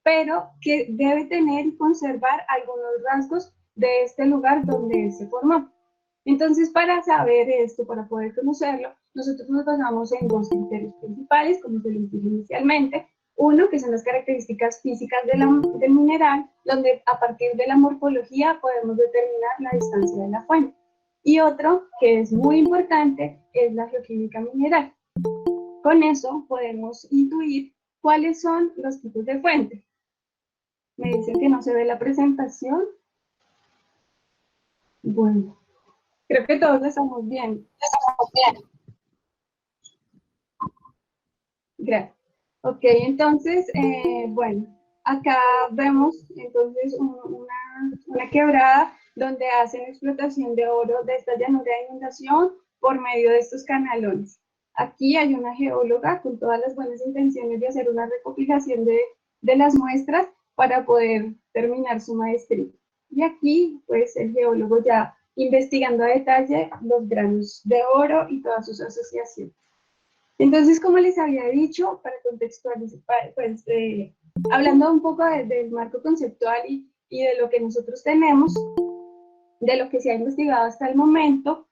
pero que debe tener y conservar algunos rasgos de este lugar donde él se formó. Entonces, para saber esto, para poder conocerlo, nosotros nos basamos en dos criterios principales, como se les dije inicialmente. Uno, que son las características físicas del mineral, donde a partir de la morfología podemos determinar la distancia de la fuente. Y otro, que es muy importante, es la geoquímica mineral. Con eso podemos intuir cuáles son los tipos de fuente. Me dicen que no se ve la presentación. Bueno, creo que todos lo estamos viendo. Gracias. Ok, entonces, bueno, acá vemos entonces una quebrada donde hacen explotación de oro de esta llanura de inundación por medio de estos canalones. Aquí hay una geóloga con todas las buenas intenciones de hacer una recopilación de las muestras para poder terminar su maestría. Y aquí, pues, el geólogo ya investigando a detalle los granos de oro y todas sus asociaciones. Entonces, como les había dicho, para contextualizar, pues, hablando un poco del marco conceptual y de lo que nosotros tenemos, de lo que se ha investigado hasta el momento,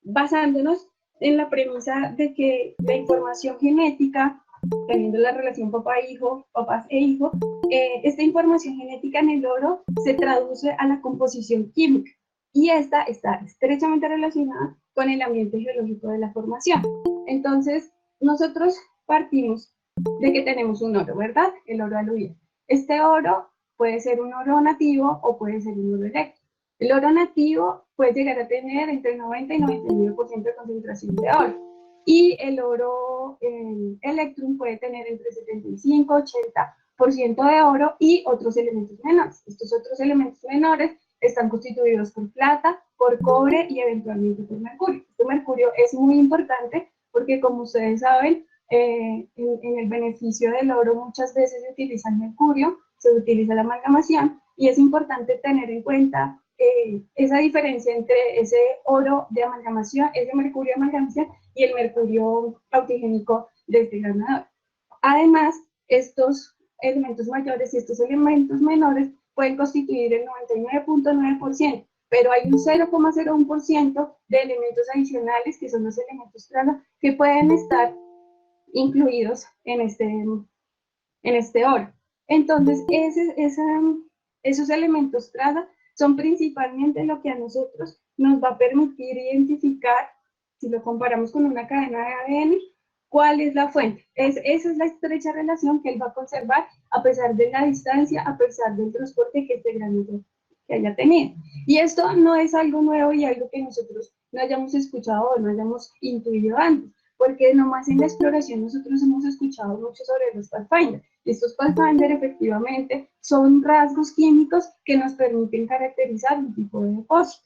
basándonos en la premisa de que la información genética, teniendo la relación papá-hijo, papás e hijo, esta información genética en el oro se traduce a la composición química y esta está estrechamente relacionada con el ambiente geológico de la formación. Entonces, nosotros partimos de que tenemos un oro, ¿verdad? El oro aluvial. Este oro puede ser un oro nativo o puede ser un oro electro. El oro nativo puede llegar a tener entre 90 y 99% de concentración de oro. Y el oro electrum puede tener entre 75 y 80% de oro y otros elementos menores. Estos otros elementos menores están constituidos por plata, por cobre y eventualmente por mercurio. Este mercurio es muy importante porque, como ustedes saben, en el beneficio del oro muchas veces se utiliza el mercurio, se utiliza la amalgamación, y es importante tener en cuenta esa diferencia entre ese oro de amalgamación, ese mercurio de amalgamación y el mercurio autigénico de este granador. Además, estos elementos mayores y estos elementos menores pueden constituir el 99.9%, pero hay un 0,01% de elementos adicionales, que son los elementos traza, que pueden estar incluidos en este oro. Entonces, esos elementos traza son principalmente lo que a nosotros nos va a permitir identificar, si lo comparamos con una cadena de ADN, cuál es la fuente. Esa es la estrecha relación que él va a conservar a pesar de la distancia, a pesar del transporte que este granito que haya tenido. Y esto no es algo nuevo y algo que nosotros no hayamos escuchado o no hayamos intuido antes, porque nomás en la exploración nosotros hemos escuchado mucho sobre los Pathfinder. Estos Pathfinder efectivamente son rasgos químicos que nos permiten caracterizar un tipo de depósito.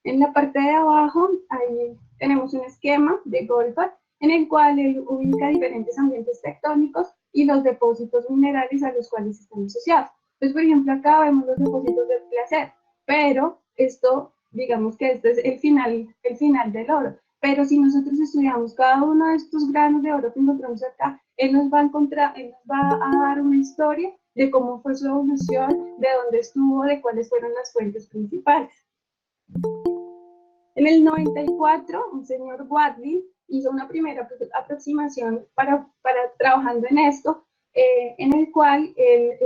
En la parte de abajo, ahí tenemos un esquema de Goldbach en el cual él ubica diferentes ambientes tectónicos y los depósitos minerales a los cuales están asociados. Entonces, por ejemplo, acá vemos los depósitos del placer, pero esto, digamos que este es el final del oro. Pero si nosotros estudiamos cada uno de estos granos de oro que encontramos acá, él nos va a dar una historia de cómo fue su evolución, de dónde estuvo, de cuáles fueron las fuentes principales. En el 94, un señor Wadley hizo una primera aproximación para trabajando en esto, en el cual él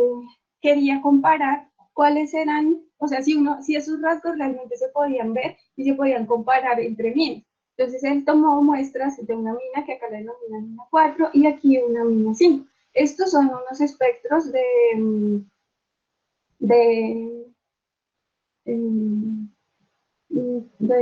quería comparar cuáles eran, o sea, si esos rasgos realmente se podían ver y se podían comparar entre minas. Entonces él tomó muestras de una mina que acá la denomina mina 4 y aquí una mina 5. Estos son unos espectros de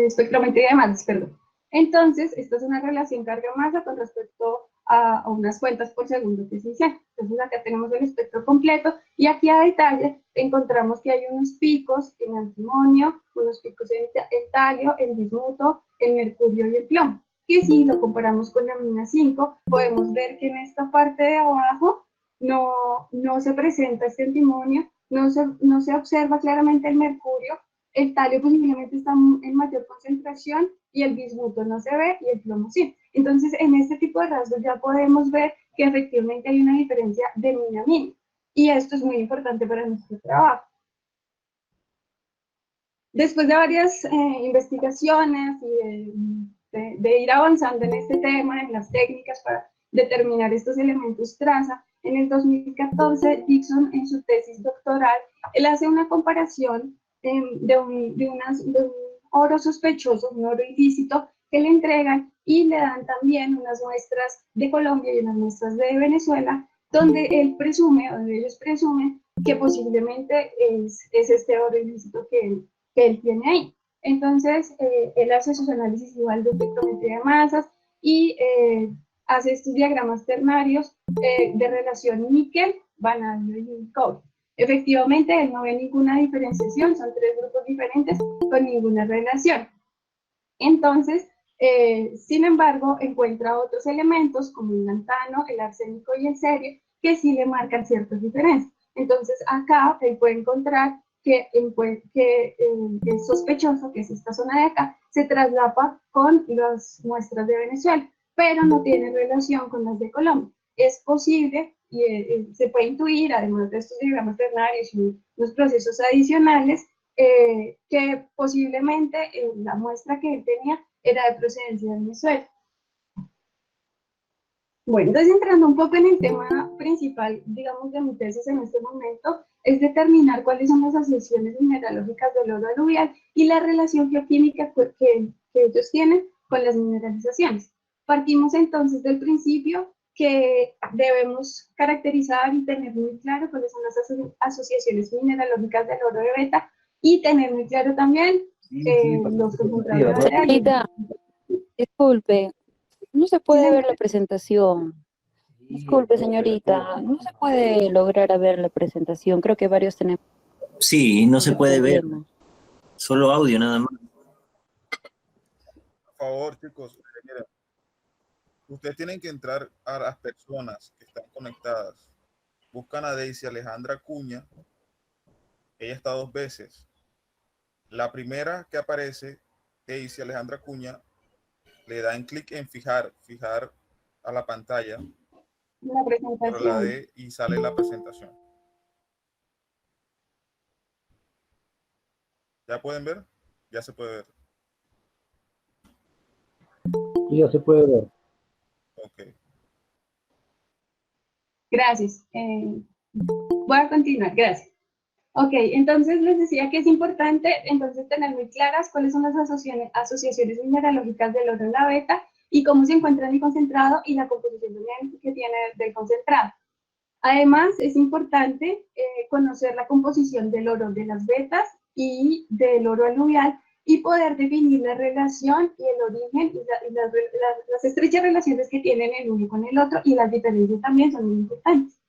espectrometría de masas, perdón. Entonces, esta es una relación carga-masa con respecto a unas cuentas por segundo que se hicieron. Entonces, acá tenemos el espectro completo y aquí a detalle encontramos que hay unos picos en antimonio, unos picos en talio, en bismuto, en mercurio y el plomo. Que si lo comparamos con la mina 5, podemos ver que en esta parte de abajo no se presenta este antimonio, no se observa claramente el mercurio. El talio posiblemente está en mayor concentración y el bismuto no se ve y el plomo sí. Entonces, en este tipo de rasgos ya podemos ver que efectivamente hay una diferencia de mina a mina. Y esto es muy importante para nuestro trabajo. Después de varias investigaciones y de ir avanzando en este tema, en las técnicas para determinar estos elementos traza, en el 2014 Dixon en su tesis doctoral, él hace una comparación de un oro sospechoso, un oro ilícito, que le entregan y le dan también unas muestras de Colombia y unas muestras de Venezuela, donde él presume, o donde ellos presumen, que posiblemente es este oro ilícito que él tiene ahí. Entonces, él hace sus análisis igual de espectrometría de masas y hace estos diagramas ternarios de relación níquel, vanadio y cobre. Efectivamente, él no ve ninguna diferenciación, son tres grupos diferentes con ninguna relación. Entonces, sin embargo, encuentra otros elementos como el lantano, el arsénico y el cerio que sí le marcan ciertas diferencias. Entonces, acá él puede encontrar que el sospechoso, que es esta zona de acá, se traslapa con las muestras de Venezuela, pero no tiene relación con las de Colombia. Es posible y se puede intuir, además de estos diagramas ternarios y los procesos adicionales, que posiblemente la muestra que él tenía era de procedencia de Venezuela. Bueno, entonces entrando un poco en el tema principal, digamos, de mi tesis en este momento, es determinar cuáles son las asociaciones mineralógicas del oro aluvial y la relación geoquímica que ellos tienen con las mineralizaciones. Partimos entonces del principio que debemos caracterizar y tener muy claro cuáles son las asociaciones mineralógicas del oro de beta y tener muy claro también los concentrados de Señorita, disculpe, no se puede ver la presentación. Disculpe, señorita, no se puede lograr a ver la presentación. Creo que varios tenemos. Sí, no se puede ver, solo audio nada más. Por favor, chicos, mira, ustedes tienen que entrar a las personas que están conectadas. Buscan a Daisy Alejandra Cuña. Ella está 2 veces. La primera que aparece, Daisy Alejandra Cuña, le dan clic en fijar a la pantalla. La presentación. Pero la D y sale la presentación. ¿Ya pueden ver? Ya se puede ver. Ya se puede ver. Ok. Gracias. Voy a continuar, gracias. Ok, entonces les decía que es importante entonces tener muy claras cuáles son las asociaciones mineralógicas del oro en la beta y cómo se encuentra el concentrado y la composición que tiene del concentrado. Además, es importante conocer la composición del oro de las betas y del oro aluvial y poder definir la relación y el origen y las estrechas relaciones que tienen el uno con el otro y las diferencias también son muy importantes.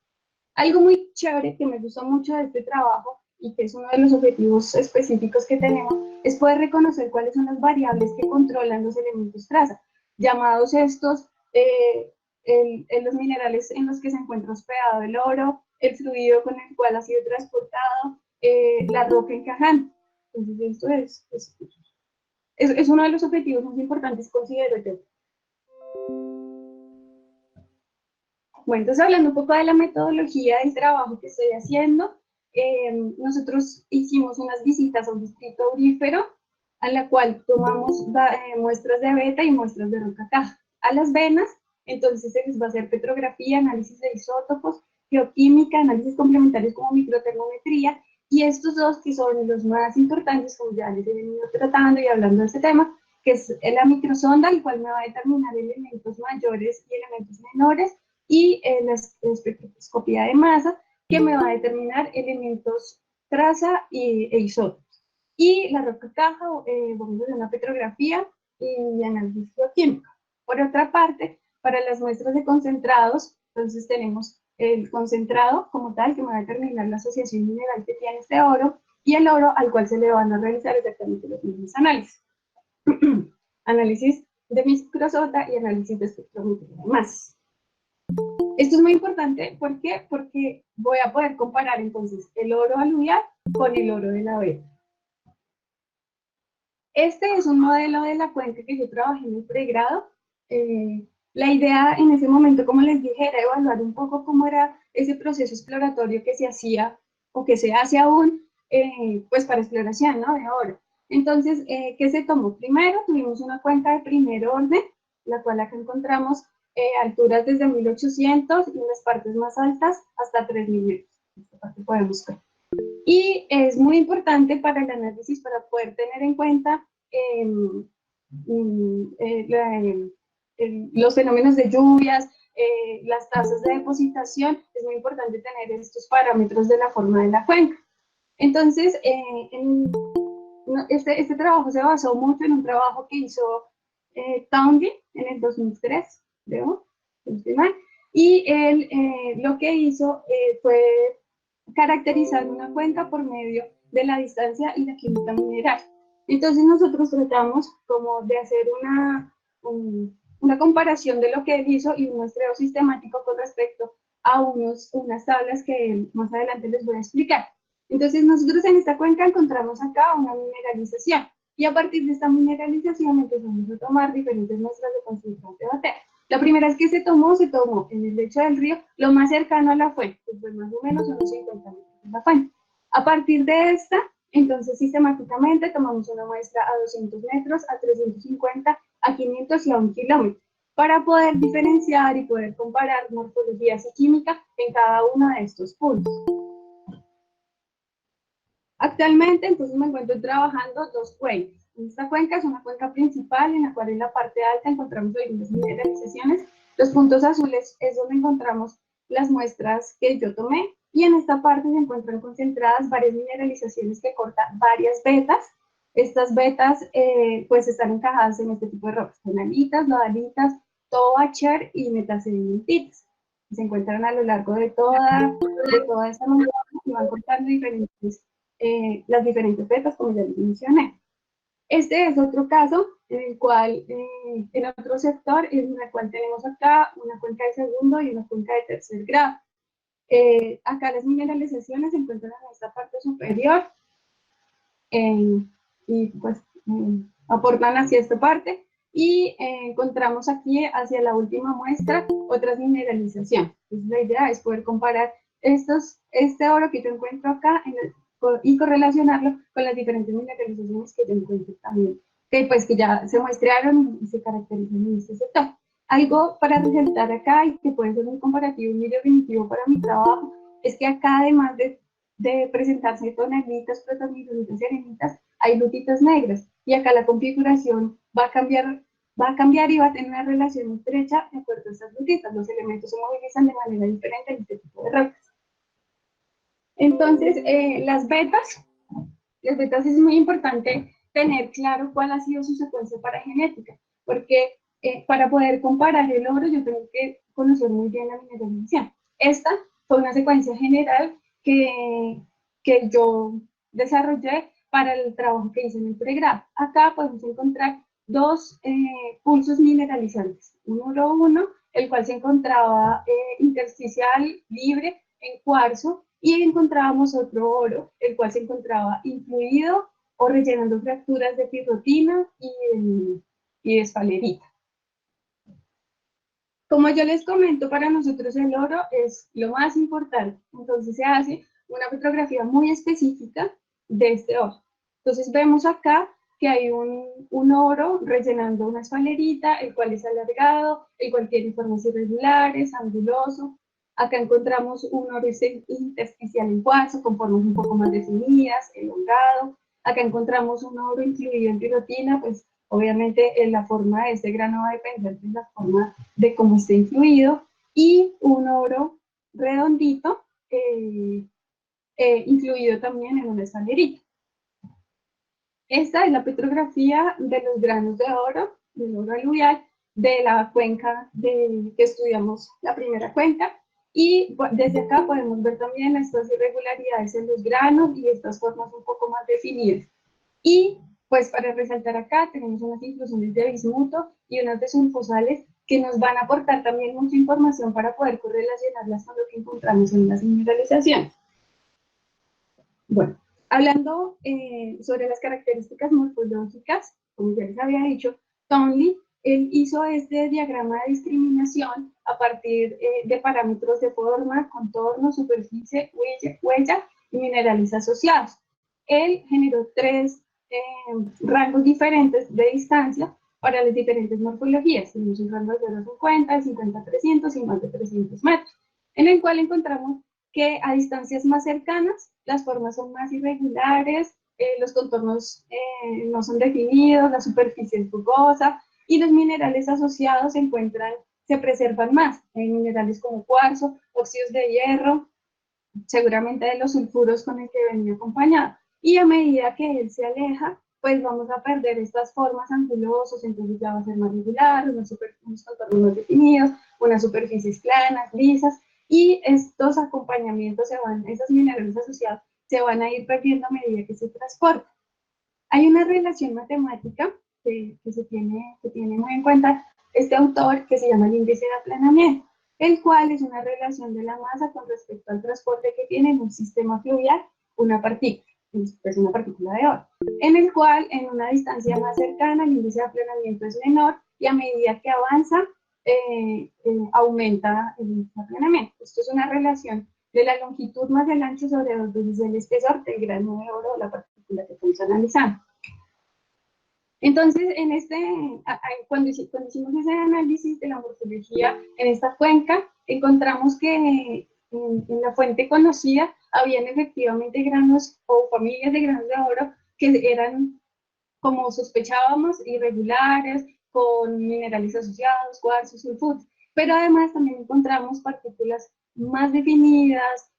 Algo muy chévere que me gustó mucho de este trabajo y que es uno de los objetivos específicos que tenemos es poder reconocer cuáles son las variables que controlan los elementos traza, llamados estos los minerales en los que se encuentra hospedado el oro, el fluido con el cual ha sido transportado, la roca encajante. Entonces esto es uno de los objetivos más importantes, considero yo. Bueno, entonces hablando un poco de la metodología del trabajo que estoy haciendo, nosotros hicimos unas visitas a un distrito aurífero a la cual tomamos muestras de beta y muestras de roca caja. A las venas, entonces se les va a hacer petrografía, análisis de isótopos, geoquímica, análisis complementarios como microtermometría, y estos dos que son los más importantes, como ya les he venido tratando y hablando de este tema, que es la microsonda, el cual me va a determinar elementos mayores y elementos menores, y la espectroscopía de masa, que me va a determinar elementos traza e isótopos. Y la roca caja, vamos a hacer una petrografía y análisis geoquímico. Por otra parte, para las muestras de concentrados, entonces tenemos el concentrado como tal, que me va a determinar la asociación mineral que tiene este oro, y el oro al cual se le van a realizar exactamente los mismos análisis. Análisis de microsonda y análisis de espectrometría de masas. Esto es muy importante, ¿por qué? Porque voy a poder comparar entonces el oro aluvial con el oro de la beta. Este es un modelo de la cuenca que yo trabajé en el pregrado, La idea en ese momento, como les dije, era evaluar un poco cómo era ese proceso exploratorio que se hacía o que se hace aún, pues para exploración, ¿no? De oro. Entonces, ¿qué se tomó? Primero tuvimos una cuenca de primer orden, la cual acá encontramos alturas desde 1800 y las partes más altas hasta 3000 metros. Esta parte podemos ver. Y es muy importante para el análisis, para poder tener en cuenta los fenómenos de lluvias, las tasas de depositación. Es muy importante tener estos parámetros de la forma de la cuenca. Entonces, este trabajo se basó mucho en un trabajo que hizo Townley en el 2003, creo, y él lo que hizo fue caracterizar una cuenca por medio de la distancia y la química mineral. Entonces nosotros tratamos como de hacer una comparación de lo que él hizo y un muestreo sistemático con respecto a unas tablas que más adelante les voy a explicar. Entonces nosotros en esta cuenca encontramos acá una mineralización y a partir de esta mineralización empezamos a tomar diferentes muestras de concentración de batería. La primera vez que se tomó en el lecho del río, lo más cercano a la fuente, que fue más o menos unos 50 metros de la fuente. A partir de esta, entonces sistemáticamente tomamos una muestra a 200 metros, a 350, a 500 y a 1 kilómetro, para poder diferenciar y poder comparar morfologías y química en cada uno de estos puntos. Actualmente, entonces, me encuentro trabajando dos cuencas. Esta cuenca es una cuenca principal en la cual en la parte alta encontramos algunas mineralizaciones. Los puntos azules es donde encontramos las muestras que yo tomé y en esta parte se encuentran concentradas varias mineralizaciones que cortan varias vetas. Estas vetas pues están encajadas en este tipo de rocas, canalitas, nodalitas, tobacher y metasedimentitas. Se encuentran a lo largo de toda esta montaña y van cortando las diferentes vetas, como ya les mencioné. Este es otro caso en el cual, en otro sector, en el cual tenemos acá una cuenca de segundo y una cuenca de tercer grado. Acá las mineralizaciones se encuentran en esta parte superior y pues aportan hacia esta parte y encontramos aquí hacia la última muestra otras mineralizaciones. Entonces, la idea es poder comparar este oro que yo encuentro acá y correlacionarlo con las diferentes mineralizaciones que yo encuentro también, que pues que ya se muestrearon y se caracterizan en este sector. Algo para resaltar acá y que puede ser un comparativo muy definitivo para mi trabajo es que acá, además de presentarse tonelitas, protagonitas y arenitas, hay lutitas negras y acá la configuración va a cambiar y va a tener una relación estrecha de acuerdo a estas lutitas. Los elementos se movilizan de manera diferente en este tipo de rocas. Entonces, las betas es muy importante tener claro cuál ha sido su secuencia paragenética, porque para poder comparar el oro yo tengo que conocer muy bien la mineralización. Esta fue una secuencia general que yo desarrollé para el trabajo que hice en el pregrado. Acá podemos encontrar dos pulsos mineralizantes, un oro 1, el cual se encontraba intersticial libre en cuarzo, y encontrábamos otro oro, el cual se encontraba influido o rellenando fracturas de pirrotina y de esfalerita. Como yo les comento, para nosotros el oro es lo más importante, entonces se hace una fotografía muy específica de este oro. Entonces vemos acá que hay un oro rellenando una esfalerita, el cual es alargado, el cual tiene formas irregulares, anguloso. Acá encontramos un oro intersticial en cuarzo con formas un poco más definidas, elongado. Acá encontramos un oro incluido en pirotina, pues obviamente la forma de este grano va a depender de la forma de cómo esté incluido. Y un oro redondito incluido también en una escalerita. Esta es la petrografía de los granos de oro, del oro aluvial, de la cuenca que estudiamos, la primera cuenca. Y desde acá podemos ver también estas irregularidades en los granos y estas formas un poco más definidas. Y pues para resaltar acá tenemos unas inclusiones de bismuto y unas de sulfosales que nos van a aportar también mucha información para poder correlacionarlas con lo que encontramos en las mineralizaciones. Bueno, hablando sobre las características morfológicas, como ya les había dicho, Townley él hizo este diagrama de discriminación a partir de parámetros de forma, contorno, superficie, huella y minerales asociados. Él generó tres rangos diferentes de distancia para las diferentes morfologías. Tenemos un rango de 0 a 50, de 50 a 300 y más de 300 metros, en el cual encontramos que a distancias más cercanas las formas son más irregulares, los contornos no son definidos, la superficie es rugosa y los minerales asociados se preservan más. Hay minerales como cuarzo, óxidos de hierro, seguramente de los sulfuros con el que venía acompañado. Y a medida que él se aleja, pues vamos a perder estas formas angulosos, entonces ya va a ser más regular, unos contornos más definidos, unas superficies planas, lisas, y estos acompañamientos esos minerales asociados se van a ir perdiendo a medida que se transporta. Hay una relación matemática que se tiene muy en cuenta este autor, que se llama el índice de aplanamiento, el cual es una relación de la masa con respecto al transporte que tiene en un sistema fluvial una partícula, pues una partícula de oro, en el cual en una distancia más cercana el índice de aplanamiento es menor y a medida que avanza aumenta el índice de aplanamiento. Esto es una relación de la longitud más el ancho sobre 2 veces el espesor del grano de oro o la partícula que estamos analizando. Entonces, cuando hicimos ese análisis de la morfología en esta cuenca, encontramos que en la fuente conocida habían efectivamente granos o familias de granos de oro que eran, como sospechábamos, irregulares, con minerales asociados, cuarzo, sulfuro. Pero además también encontramos partículas más definidas,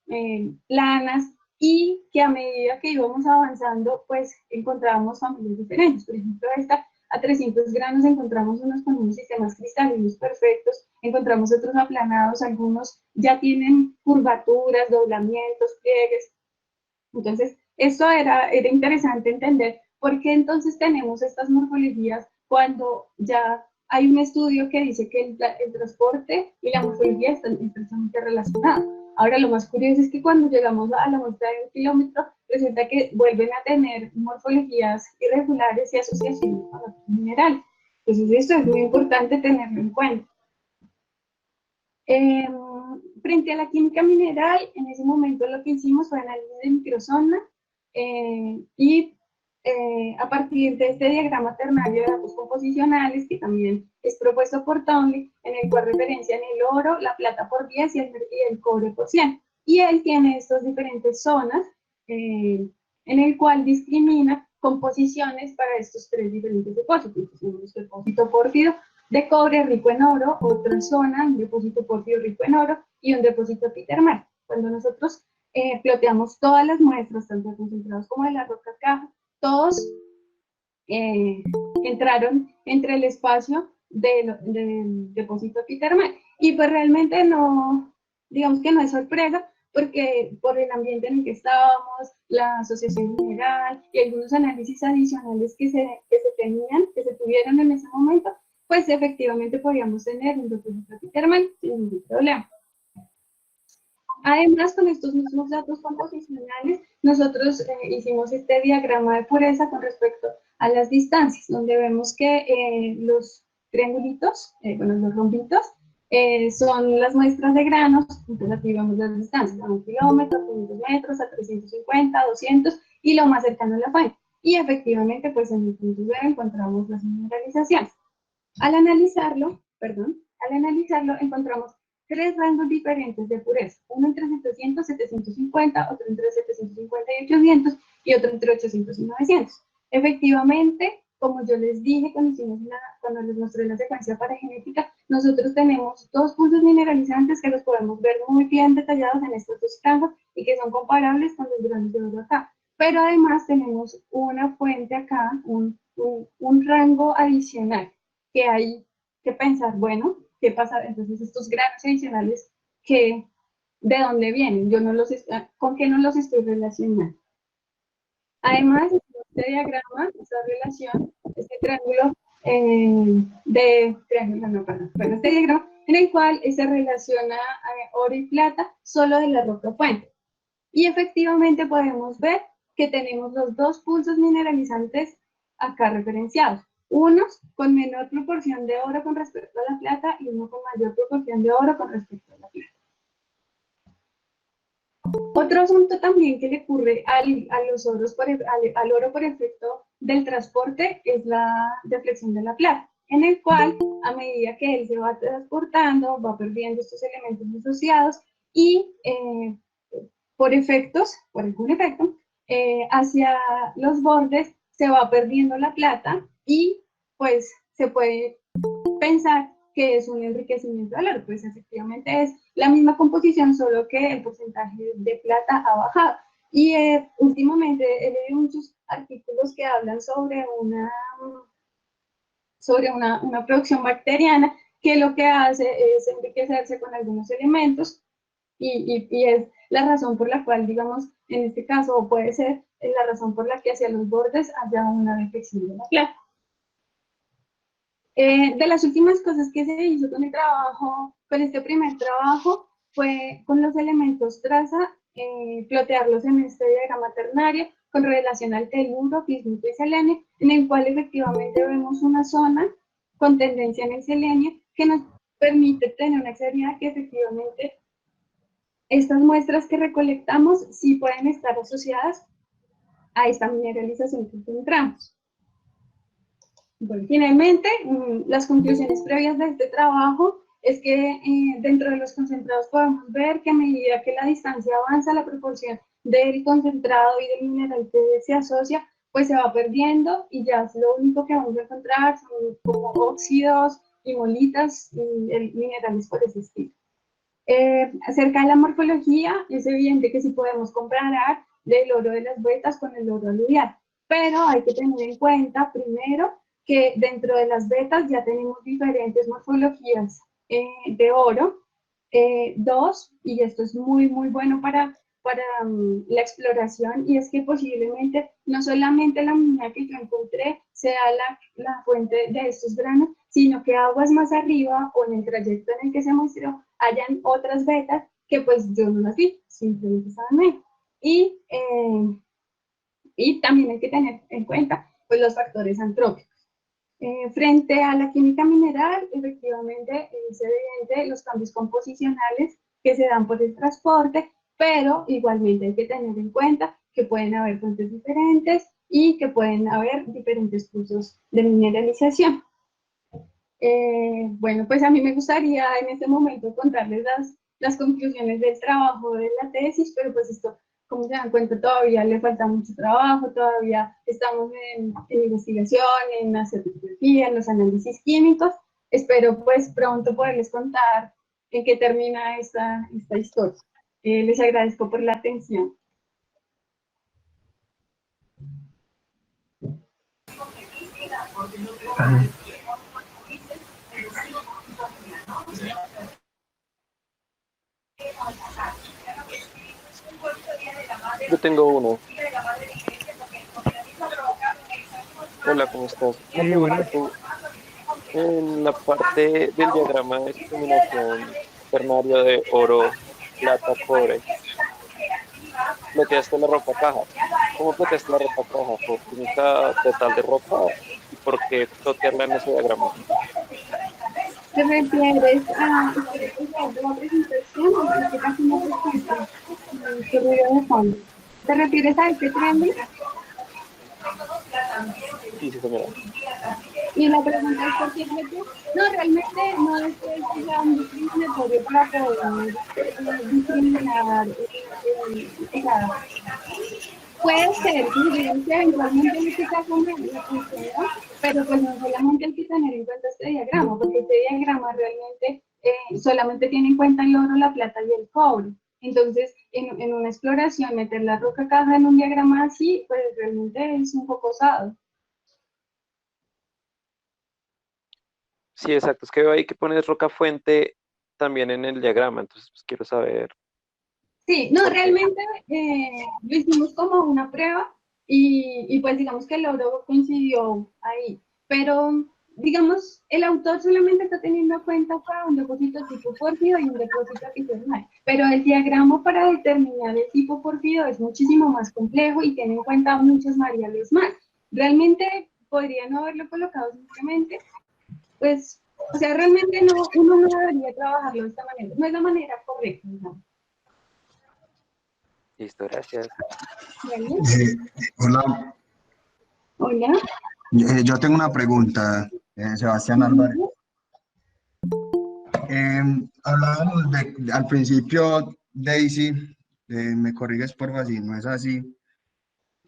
planas, y que a medida que íbamos avanzando, pues encontrábamos familias diferentes. Por ejemplo, a 300 granos encontramos unos con unos sistemas cristalinos perfectos, encontramos otros aplanados, algunos ya tienen curvaturas, doblamientos, pliegues. Entonces, eso era interesante entender por qué entonces tenemos estas morfologías cuando ya hay un estudio que dice que el transporte y la morfología están estrechamente relacionados. Ahora, lo más curioso es que cuando llegamos a la muestra de 1 kilómetro, resulta que vuelven a tener morfologías irregulares y asociaciones con otros minerales. Entonces, esto es muy importante tenerlo en cuenta. Frente a la química mineral, en ese momento lo que hicimos fue análisis de microzona y a partir de este diagrama ternario de datos composicionales, que también es propuesto por Townley, en el cual referencian el oro, la plata por 10 y el cobre por 100. Y él tiene estas diferentes zonas en el cual discrimina composiciones para estos tres diferentes depósitos. Tenemos el depósito pórfido de cobre rico en oro, otra zona, un depósito pórfido rico en oro y un depósito epitermal. Cuando nosotros ploteamos todas las muestras, tanto de concentrados como de la roca caja, todos entraron entre el espacio del depósito epitermal. Y pues realmente no, digamos que no es sorpresa, porque por el ambiente en el que estábamos, la asociación mineral y algunos análisis adicionales que se tuvieron en ese momento, pues efectivamente podíamos tener un depósito epitermal sin ningún problema. Además, con estos mismos datos composicionales, nosotros hicimos este diagrama de pureza con respecto a las distancias, donde vemos que los triangulitos, los rombitos, son las muestras de granos. Entonces aquí vemos las distancias, a 1 kilómetro, a 500 metros, a 350, a 200 y lo más cercano a la fuente. Y efectivamente, pues en el punto 0 encontramos las mineralizaciones. Al analizarlo, encontramos tres rangos diferentes de pureza, uno entre 700 y 750, otro entre 750 y 800 y otro entre 800 y 900. Efectivamente, como yo les dije cuando les mostré la secuencia para genética, nosotros tenemos dos puntos mineralizantes que los podemos ver muy bien detallados en estos dos rangos y que son comparables con los granos de oro acá. Pero además tenemos una fuente acá, un rango adicional que hay que pensar, bueno, ¿qué pasa? Entonces estos granos adicionales, ¿de dónde vienen? ¿Con qué no los estoy relacionando? Además, este diagrama, esta relación, este triángulo este diagrama en el cual se relaciona oro y plata solo de la roca fuente. Y efectivamente podemos ver que tenemos los dos pulsos mineralizantes acá referenciados. unos con menor proporción de oro con respecto a la plata y uno con mayor proporción de oro con respecto a la plata. Otro asunto también que le ocurre al oro por efecto del transporte es la deflexión de la plata, en el cual a medida que él se va transportando va perdiendo estos elementos asociados y por algún efecto, hacia los bordes se va perdiendo la plata y pues se puede pensar que es un enriquecimiento del oro, pues efectivamente es la misma composición, solo que el porcentaje de plata ha bajado. Y últimamente he leído muchos artículos que hablan sobre una producción bacteriana que lo que hace es enriquecerse con algunos elementos y es la razón por la cual, digamos, en este caso puede ser la razón por la que hacia los bordes haya una deflexión de la plata. De las últimas cosas que se hizo con con este primer trabajo, fue con los elementos traza, plotearlos en este diagrama ternario con relación al teluro, bismuto y selenio, en el cual efectivamente vemos una zona con tendencia en el selenio que nos permite tener una claridad que efectivamente estas muestras que recolectamos sí pueden estar asociadas a esta mineralización que encontramos. Bueno, finalmente, las conclusiones previas de este trabajo es que dentro de los concentrados podemos ver que a medida que la distancia avanza, la proporción del concentrado y del mineral que se asocia, pues se va perdiendo y ya lo único que vamos a encontrar son como óxidos y molitas y minerales por ese estilo. Acerca de la morfología, es evidente que sí podemos comparar el oro de las vetas con el oro aluvial, pero hay que tener en cuenta primero que dentro de las vetas ya tenemos diferentes morfologías de oro. Dos, y esto es muy bueno para la exploración, y es que posiblemente no solamente la mina que yo encontré sea la fuente de estos granos, sino que aguas más arriba o en el trayecto en el que se mostró hayan otras vetas que pues yo no las vi, simplemente estaban ahí. Y también hay que tener en cuenta pues los factores antrópicos. Frente a la química mineral, efectivamente es evidente los cambios composicionales que se dan por el transporte, pero igualmente hay que tener en cuenta que pueden haber fuentes diferentes y que pueden haber diferentes cursos de mineralización. Bueno, pues a mí me gustaría en este momento contarles las conclusiones del trabajo de la tesis, pero pues esto, como se dan cuenta, todavía le falta mucho trabajo, todavía estamos en investigación, en la certificación, en los análisis químicos. Espero pues pronto poderles contar en qué termina esta historia. Les agradezco por la atención. Yo tengo uno. Hola, ¿cómo estás? Sí, bueno. En la parte del diagrama de discriminación ternario de oro, plata, cobre, ¿ploteaste la ropa caja? ¿Cómo ploteaste la ropa caja? ¿Por química total de ropa? ¿Y por qué plotearla en ese diagrama? ¿Te refieres a la presentación? En este caso no presento. ¿Qué ruido de fondo? ¿Te refieres a este triángulo? Sí, sí, señora. Y la pregunta es por qué no, realmente no es que sea un discriminatorio para poder discriminar. O sea, puede ser, sí, digamos que eventualmente en este caso me funciona, pero pues no solamente hay que tener en cuenta este diagrama, porque este diagrama realmente solamente tiene en cuenta el oro, la plata y el cobre. Entonces, en una exploración, meter la roca caja en un diagrama así, pues realmente es un poco osado. Sí, exacto. Es que veo ahí que pones roca fuente también en el diagrama, entonces pues quiero saber Sí, no, por qué. realmente lo hicimos como una prueba y pues digamos que el oro coincidió ahí, pero digamos, el autor solamente está teniendo en cuenta acá un depósito tipo pórfido y un depósito epithermal, pero el diagrama para determinar el tipo pórfido es muchísimo más complejo y tiene en cuenta muchas variables más. Realmente podría no haberlo colocado simplemente, pues, o sea, realmente no, uno no debería trabajarlo de esta manera, no es la manera correcta, ¿no? Listo, gracias. ¿Vale? Hola, Hola. yo tengo una pregunta, Sebastián Álvarez. Hablábamos al principio, Daisy, me corriges por favor si no es así,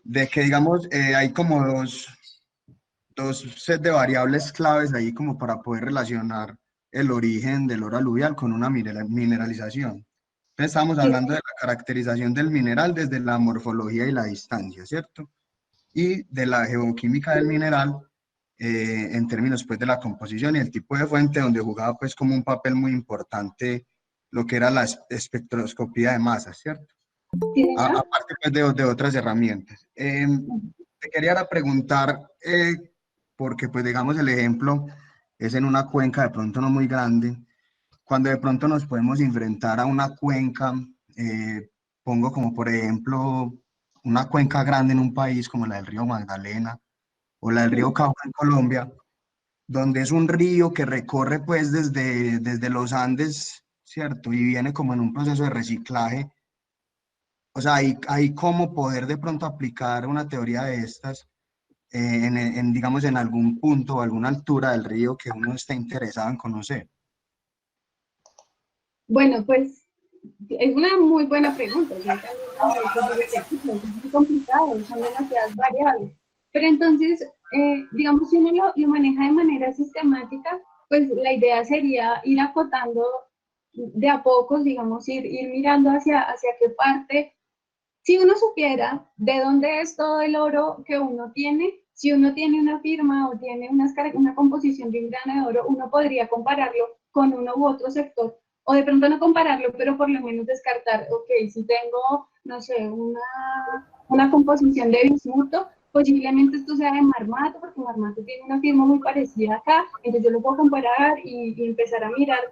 de que digamos hay como dos set de variables claves ahí como para poder relacionar el origen del oro aluvial con una mineralización. Entonces estamos Sí. hablando de la caracterización del mineral desde la morfología y la distancia, ¿cierto? Y de la geoquímica del mineral en términos pues de la composición y el tipo de fuente, donde jugaba pues como un papel muy importante lo que era la espectroscopía de masas, ¿cierto? Sí, señor. Aparte pues de otras herramientas. Te quería ahora preguntar, porque pues digamos el ejemplo es en una cuenca de pronto no muy grande, cuando de pronto nos podemos enfrentar a una cuenca, pongo como por ejemplo una cuenca grande en un país como la del río Magdalena o la del río Cauca en Colombia, donde es un río que recorre pues desde los Andes, ¿cierto? Y viene como en un proceso de reciclaje. O sea, hay cómo poder de pronto aplicar una teoría de estas digamos, en algún punto o alguna altura del río que uno esté interesado en conocer. Bueno, pues es una muy buena pregunta. Yo también a veces digo que es muy complicado, son demasiadas variables. Pero entonces, digamos, si uno lo maneja de manera sistemática, pues la idea sería ir acotando de a pocos, digamos, ir mirando hacia qué parte. Si uno supiera de dónde es todo el oro que uno tiene, si uno tiene una firma o tiene una composición de un grano de oro, uno podría compararlo con uno u otro sector, o de pronto no compararlo, pero por lo menos descartar, ok, si tengo, no sé, una composición de bismuto, posiblemente esto sea de marmato, porque marmato tiene una firma muy parecida acá, entonces yo lo puedo comparar y empezar a mirar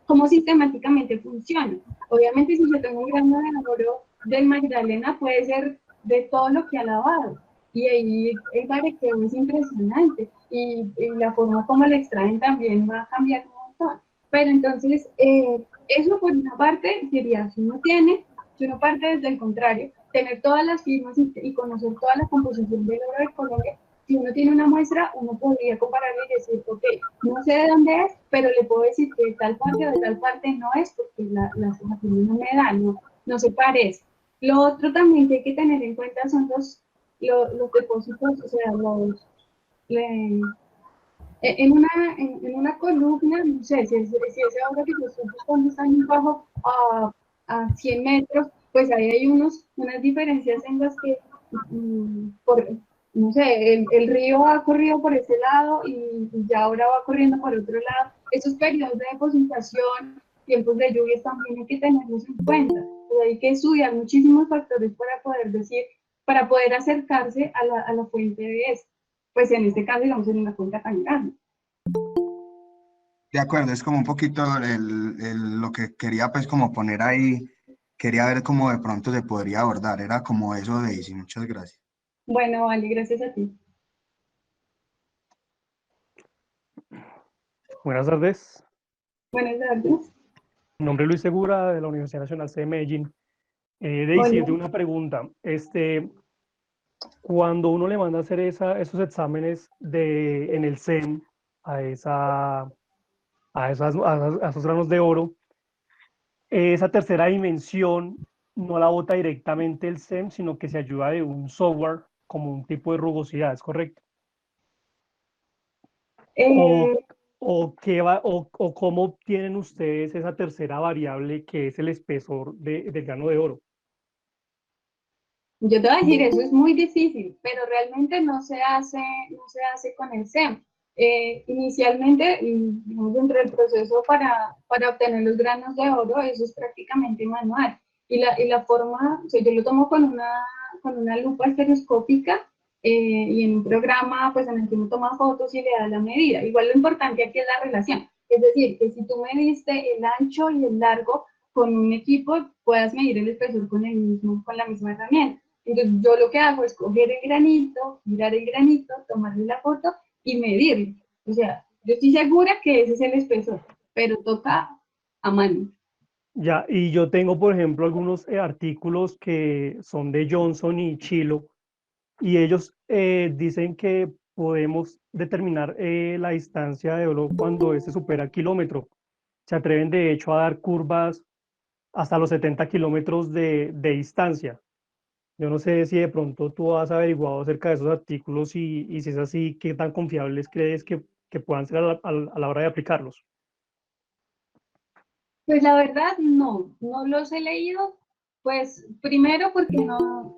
cómo sistemáticamente funciona. Obviamente, si yo tengo un grano de oro del Magdalena, puede ser de todo lo que ha lavado. Y ahí el barequeo es impresionante. Y la forma como lo extraen también va a cambiar un montón. Pero entonces, eso por una parte sería, si uno parte desde el contrario, tener todas las firmas y conocer toda la composición del oro de Colombia. Si uno tiene una muestra, uno podría compararlo y decir, ok, no sé de dónde es, pero le puedo decir que de tal parte o de tal parte no es, porque la firma no me da, no se parece. Lo otro también que hay que tener en cuenta son los depósitos, o sea, en una columna, no sé, si ese oro que yo estoy buscando está muy bajo a 100 metros, pues ahí hay unas diferencias en las que, no sé, el río ha corrido por ese lado y ya ahora va corriendo por otro lado. Esos periodos de depositación, tiempos de lluvias también hay que tenerlos en cuenta. Pues hay que estudiar muchísimos factores para poder decir, para poder acercarse a la fuente de esto. Pues en este caso, digamos, en una cuenca tan grande. De acuerdo, es como un poquito lo que quería pues como poner ahí, quería ver cómo de pronto se podría abordar, era como eso, Daisy, muchas gracias. Bueno, vale, gracias a ti. Buenas tardes. Buenas tardes. Mi nombre es Luis Segura, de la Universidad Nacional C de Medellín. Daisy, yo Hola. tengo una pregunta. Cuando uno le manda a hacer esos exámenes en el SEM a, a esos granos de oro, esa tercera dimensión no la bota directamente el SEM, sino que se ayuda de un software como un tipo de rugosidad, ¿es correcto? O, Eh, o cómo obtienen ustedes esa tercera variable que es el espesor del grano de oro. yo te voy a decir, eso es muy difícil, pero realmente no se hace con el SEM. Inicialmente, digamos, dentro del proceso para obtener los granos de oro, eso es prácticamente manual. Y la forma, o sea, yo lo tomo con una lupa estereoscópica y en un programa pues, en el que uno toma fotos y le da la medida. Igual lo importante aquí es la relación. Es decir, que si tú mediste el ancho y el largo con un equipo, puedas medir el espesor con la misma herramienta. Entonces yo lo que hago es coger el granito, mirar el granito, tomarle la foto y medirlo. O sea, yo estoy segura que ese es el espesor, pero toca a mano. Ya, y yo tengo, por ejemplo, algunos artículos que son de Johnson y Chilo, y ellos dicen que podemos determinar la distancia de oro cuando este supera kilómetro. Se atreven, de hecho, a dar curvas hasta los 70 kilómetros de distancia. Yo no sé si de pronto tú has averiguado acerca de esos artículos y si es así, ¿qué tan confiables crees que puedan ser a la hora de aplicarlos? Pues la verdad, no los he leído, pues primero porque no,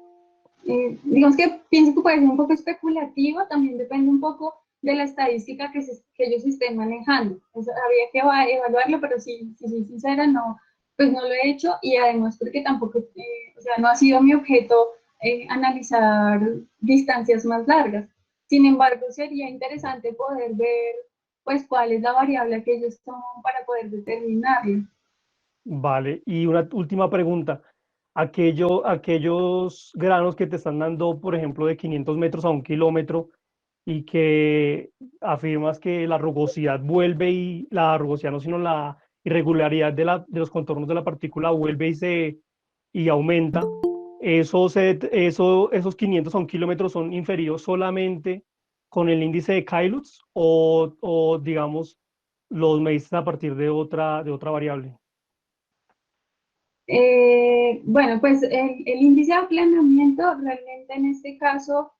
digamos que pienso que puede ser un poco especulativo, también depende un poco de la estadística que ellos estén manejando. Habría que evaluarlo, pero si soy sincera, no, pues no lo he hecho y además porque tampoco, o sea, no ha sido mi objeto analizar distancias más largas. Sin embargo, sería interesante poder ver pues cuál es la variable que ellos toman para poder determinarlo. Vale, y una última pregunta. Aquellos granos que te están dando, por ejemplo, de 500 metros a 1 kilómetro y que afirmas que la rugosidad vuelve y la rugosidad no, sino la irregularidad de los contornos de la partícula vuelve y aumenta, esos 500 a 1 kilómetro son inferidos solamente con el índice de Caylutz o digamos, los mediste a partir de otra variable. Bueno, pues el índice de aplanamiento realmente en este caso,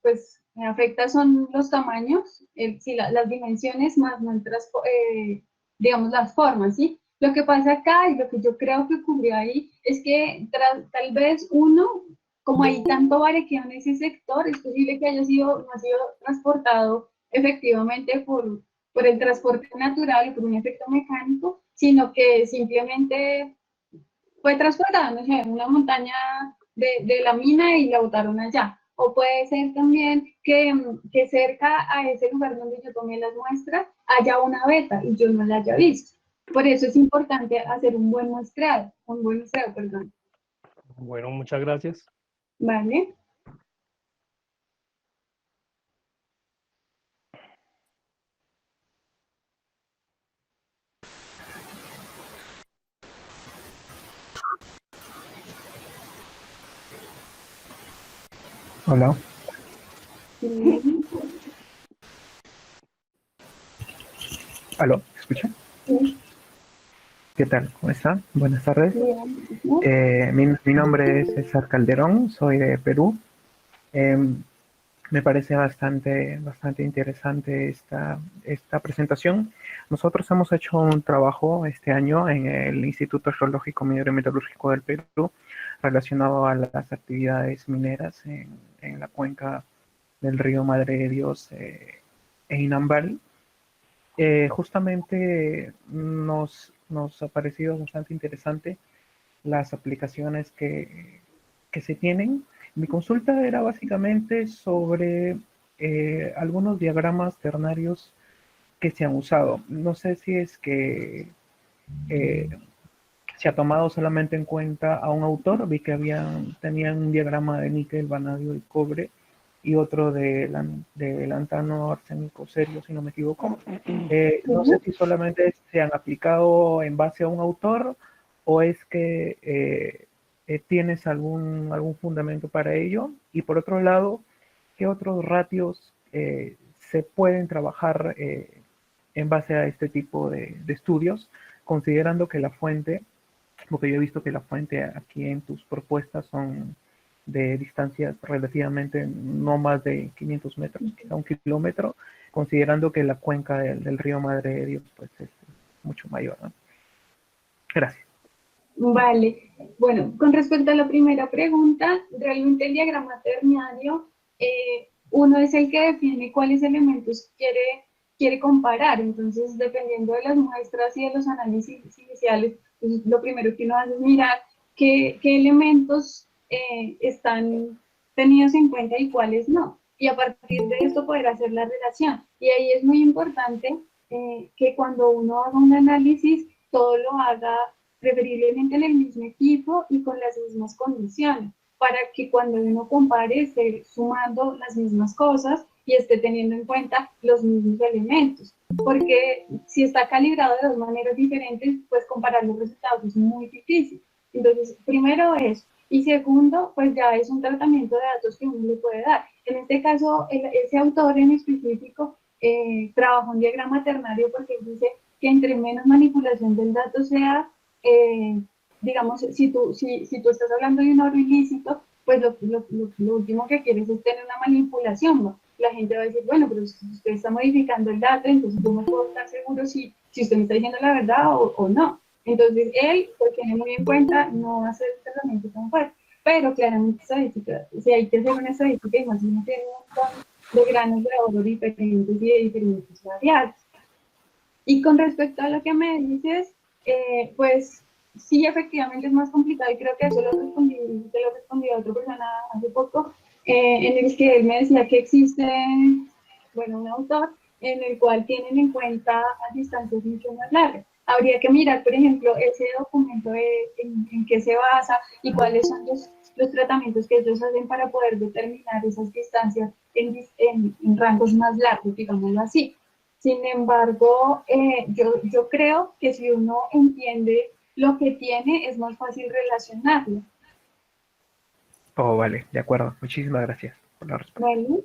pues me afecta son los tamaños, sí, las dimensiones más, no digamos, las formas, ¿sí? Lo que pasa acá y lo que yo creo que ocurrió ahí es que tal vez uno, como hay tanto varequeo en ese sector, es posible que no ha sido transportado efectivamente por el transporte natural, por un efecto mecánico, sino que simplemente fue transportada, no sé, en una montaña de la mina y la botaron allá. O puede ser también que cerca a ese lugar donde yo tomé las muestras haya una beta y yo no la haya visto. Por eso es importante hacer un buen muestreo, perdón. Bueno, muchas gracias. ¿Vale? Hola, Sí, aló, ¿me escucha? sí, ¿Qué tal? ¿Cómo está? Buenas tardes. bien, ¿no? Mi nombre es César Calderón, soy de Perú. Me parece bastante interesante esta presentación. Nosotros hemos hecho un trabajo este año en el Instituto Geológico Minero y Metalúrgico del Perú relacionado a las actividades mineras en la cuenca del río Madre de Dios e Inambari. Justamente nos ha parecido bastante interesante las aplicaciones que se tienen. Mi consulta era básicamente sobre algunos diagramas ternarios que se han usado. No sé si es que eh, se ha tomado solamente en cuenta a un autor. Vi que tenían un diagrama de níquel, vanadio y cobre y otro de lantano, arsénico, serio, si no me equivoco. No sé si solamente se han aplicado en base a un autor o es que tienes algún fundamento para ello. Y por otro lado, ¿qué otros ratios se pueden trabajar en base a este tipo de estudios, considerando que la fuente, porque yo he visto que la fuente aquí en tus propuestas son de distancias relativamente no más de 500 metros, quizá 1 kilómetro, considerando que la cuenca del río Madre de Dios pues es mucho mayor, ¿no? Gracias. Vale. Bueno, con respecto a la primera pregunta, realmente el diagrama ternario, uno es el que define cuáles elementos quiere comparar. Entonces, dependiendo de las muestras y de los análisis iniciales, pues, lo primero que uno hace es mirar qué elementos están tenidos en cuenta y cuáles no. Y a partir de esto poder hacer la relación. Y ahí es muy importante que cuando uno haga un análisis, todo lo haga preferiblemente en el mismo equipo y con las mismas condiciones. para que cuando uno compare esté sumando las mismas cosas y esté teniendo en cuenta los mismos elementos. Porque si está calibrado de dos maneras diferentes, pues comparar los resultados es muy difícil. Entonces, primero eso. Y segundo, pues ya es un tratamiento de datos que uno le puede dar. En este caso, ese autor en específico trabajó un diagrama ternario porque dice que entre menos manipulación del dato sea, digamos, si tú estás hablando de un oro ilícito, pues lo último que quieres es tener una manipulación, ¿no? La gente va a decir, bueno, pero si usted está modificando el dato, entonces yo no puedo estar seguro si usted me está diciendo la verdad o no. Entonces, él lo tiene muy en cuenta, no va a ser un tratamiento tan fuerte. Pero claramente estadística, si hay que hacer una estadística, imagínate un montón de granos de oro diferentes y de diferentes variables. Y con respecto a lo que me dices, pues sí, efectivamente es más complicado y creo que eso te lo respondí a otra persona hace poco, en el que él me decía que existe, bueno, un autor en el cual tienen en cuenta a distancias mucho más largas. Habría que mirar, por ejemplo, ese documento en qué se basa y cuáles son los tratamientos que ellos hacen para poder determinar esas distancias en rangos más largos, digámoslo así. Sin embargo, yo creo que si uno entiende lo que tiene, es más fácil relacionarlo. Oh, vale, de acuerdo. Muchísimas gracias por la respuesta. ¿Vale?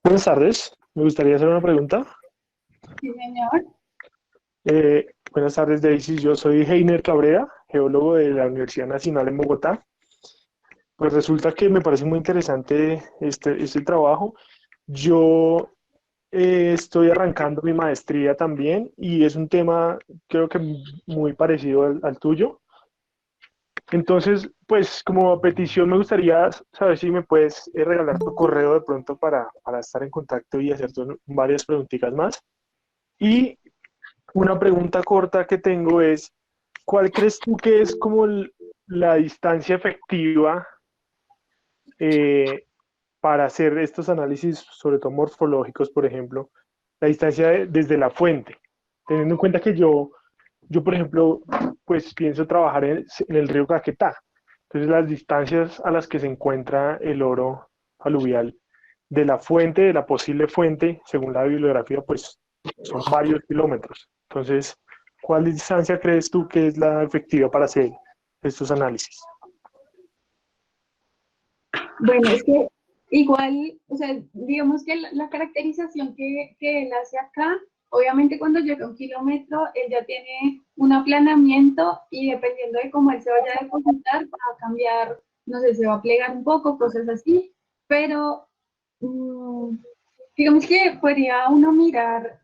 Buenas tardes, me gustaría hacer una pregunta. Sí, señor. Buenas tardes, Daisy. Yo soy Heiner Cabrera, geólogo de la Universidad Nacional en Bogotá. Pues resulta que me parece muy interesante este trabajo. Yo estoy arrancando mi maestría también y es un tema creo que muy parecido al tuyo. Entonces, pues como a petición me gustaría saber si me puedes regalar tu correo de pronto para estar en contacto y hacerte varias preguntitas más. Y una pregunta corta que tengo es, ¿cuál crees tú que es como la distancia efectiva eh, para hacer estos análisis, sobre todo morfológicos, por ejemplo, la distancia desde la fuente? Teniendo en cuenta que yo, por ejemplo, pues pienso trabajar en el río Caquetá. Entonces, las distancias a las que se encuentra el oro aluvial de la fuente, de la posible fuente, según la bibliografía, pues son varios kilómetros. Entonces, ¿cuál distancia crees tú que es la efectiva para hacer estos análisis? Bueno, es que igual, o sea, digamos que la caracterización que él hace acá, obviamente cuando llega a 1 kilómetro, él ya tiene un aplanamiento y dependiendo de cómo él se vaya a depositar, va a cambiar, no sé, se va a plegar un poco, cosas así, pero mmm, digamos que podría uno mirar,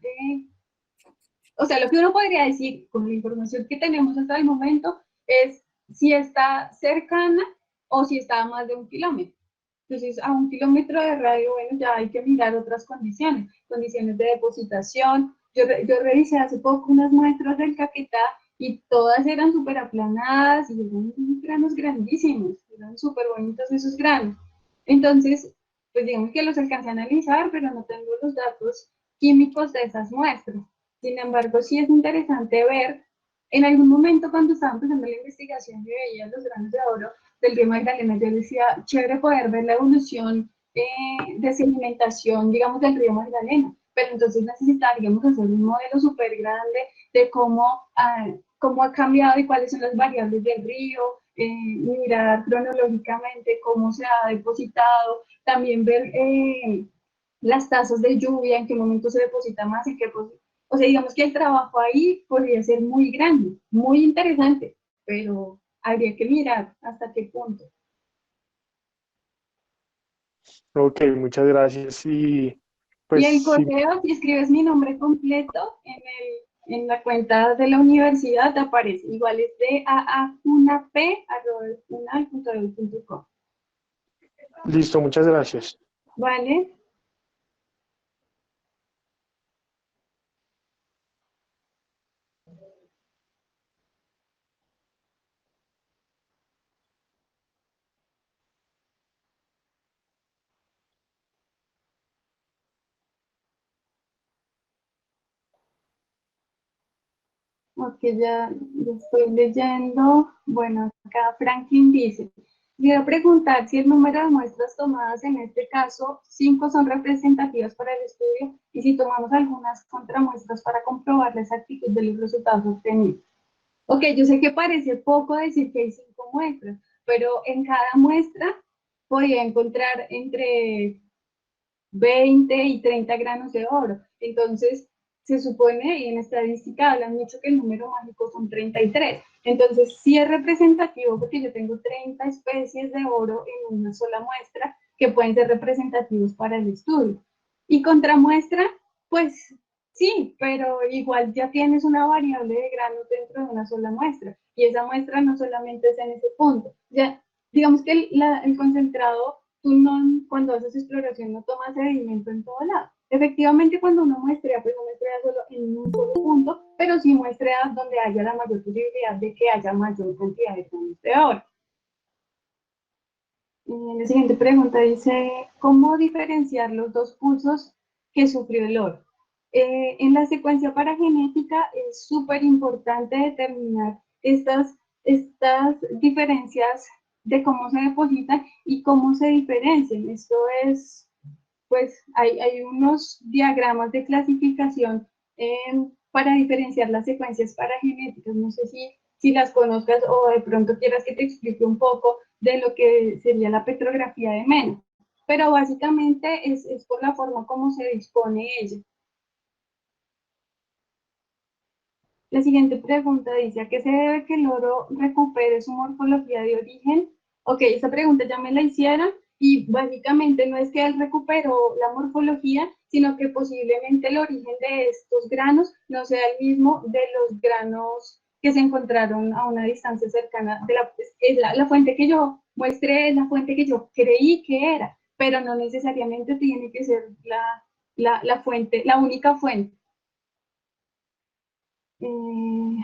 o sea, lo que uno podría decir con la información que tenemos hasta el momento es si está cercana o si está a más de 1 kilómetro. Entonces, a 1 kilómetro de radio, bueno, ya hay que mirar otras condiciones de depositación. Yo revisé hace poco unas muestras del Caquetá y todas eran súper aplanadas y eran granos grandísimos, eran súper bonitos esos granos. Entonces, pues digamos que los alcancé a analizar, pero no tengo los datos químicos de esas muestras. Sin embargo, sí es interesante ver, en algún momento cuando estaba empezando la investigación y veía los granos de oro del río Magdalena, yo decía, chévere poder ver la evolución de sedimentación, digamos, del río Magdalena, pero entonces necesitaríamos hacer un modelo súper grande de cómo ha cambiado y cuáles son las variables del río, mirar cronológicamente cómo se ha depositado, también ver las tasas de lluvia, en qué momento se deposita más, en qué, o sea, digamos que el trabajo ahí podría ser muy grande, muy interesante, pero habría que mirar hasta qué punto. Ok, muchas gracias. Y Y pues el sí, correo, si escribes mi nombre completo en la cuenta de la universidad, te aparece. Igual es de aacunap@unal.edu.co. listo, muchas gracias. ¿Vale? Ok, ya estoy leyendo. Bueno, acá Franklin dice, quiero preguntar si el número de muestras tomadas en este caso, 5 son representativas para el estudio y si tomamos algunas contramuestras para comprobar la exactitud de los resultados obtenidos. Ok, yo sé que parece poco decir que hay 5 muestras, pero en cada muestra podía encontrar entre 20 y 30 granos de oro. Entonces, se supone, y en estadística hablan mucho que el número mágico son 33. Entonces, sí es representativo porque yo tengo 30 especies de oro en una sola muestra que pueden ser representativos para el estudio. Y contramuestra, pues sí, pero igual ya tienes una variable de granos dentro de una sola muestra. Y esa muestra no solamente es en ese punto. Ya, digamos que el concentrado tú no, cuando haces exploración no tomas sedimento en todo lado. Efectivamente, cuando uno muestrea, pues no muestrea solo en un solo punto, pero sí muestrea donde haya la mayor posibilidad de que haya mayor cantidad de granos de oro. La siguiente pregunta dice, ¿cómo diferenciar los dos pulsos que sufrió el oro? En la secuencia paragenética es súper importante determinar estas diferencias de cómo se depositan y cómo se diferencian. Esto es, pues, hay unos diagramas de clasificación para diferenciar las secuencias paragenéticas. No sé si las conozcas o de pronto quieras que te explique un poco de lo que sería la petrografía de Mena. Pero básicamente es por la forma como se dispone ella. La siguiente pregunta dice, ¿a qué se debe que el oro recupere su morfología de origen? Ok, esa pregunta ya me la hicieron y básicamente no es que él recuperó la morfología, sino que posiblemente el origen de estos granos no sea el mismo de los granos que se encontraron a una distancia cercana de la fuente que yo muestré, es la fuente que yo creí que era, pero no necesariamente tiene que ser la fuente, la única fuente.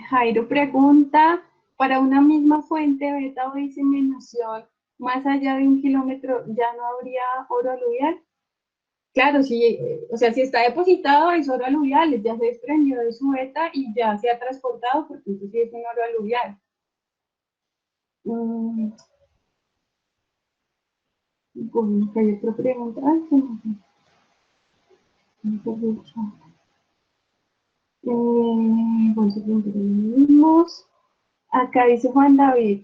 Jairo pregunta, para una misma fuente beta o diseminación, más allá de 1 kilómetro, ¿ya no habría oro aluvial? Claro, sí, o sea, si está depositado es oro aluvial, ya se desprendió de su beta y ya se ha transportado, porque entonces sí es un oro aluvial. Bueno, hay otra pregunta. Seguimos. Acá dice Juan David,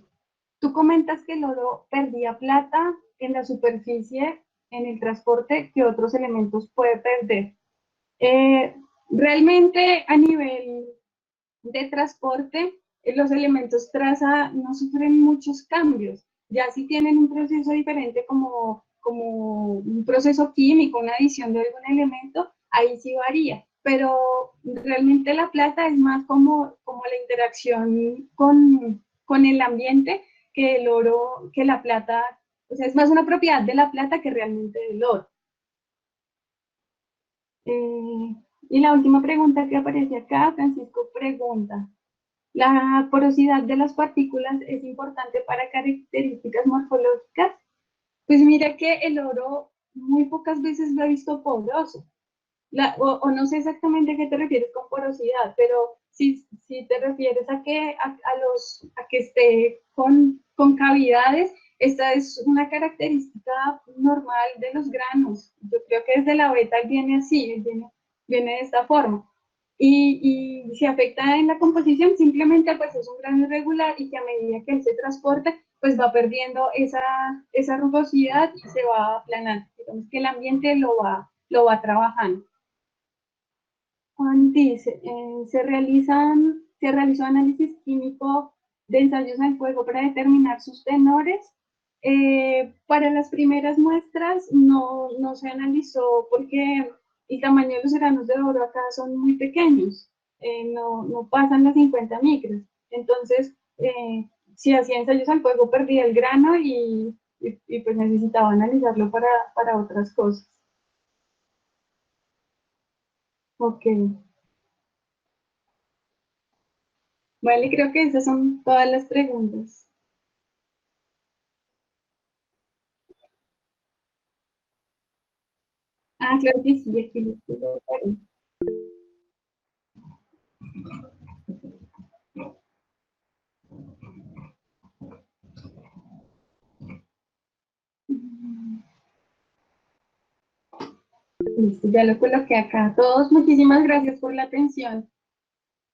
tú comentas que el oro perdía plata en la superficie, en el transporte, que otros elementos puede perder. Realmente a nivel de transporte, los elementos traza no sufren muchos cambios. Ya si tienen un proceso diferente como un proceso químico, una adición de algún elemento, ahí sí varía. Pero realmente la plata es más como la interacción con el ambiente que el oro, que la plata, o sea, es más una propiedad de la plata que realmente del oro. Y la última pregunta que aparece acá, Francisco pregunta, ¿la porosidad de las partículas es importante para características morfológicas? Pues mira que el oro muy pocas veces lo he visto poroso. O no sé exactamente a qué te refieres con porosidad, pero si te refieres a que esté con cavidades, esta es una característica normal de los granos. Yo creo que desde la beta viene así, viene de esta forma. Y si afecta en la composición, simplemente pues es un grano irregular y que a medida que él se transporta, pues va perdiendo esa rugosidad y se va aplanando. Digamos que el ambiente lo va trabajando. Juan dice, se realizó análisis químico de ensayos en fuego para determinar sus tenores. Para las primeras muestras no se analizó porque el tamaño de los granos de oro acá son muy pequeños, no pasan las 50 micras. Entonces, si hacía ensayos en fuego perdía el grano y pues necesitaba analizarlo para otras cosas. Ok. Vale, creo que esas son todas las preguntas. Ah, claro que sí, aquí lo tengo. Listo, ya lo coloqué acá. A todos, muchísimas gracias por la atención.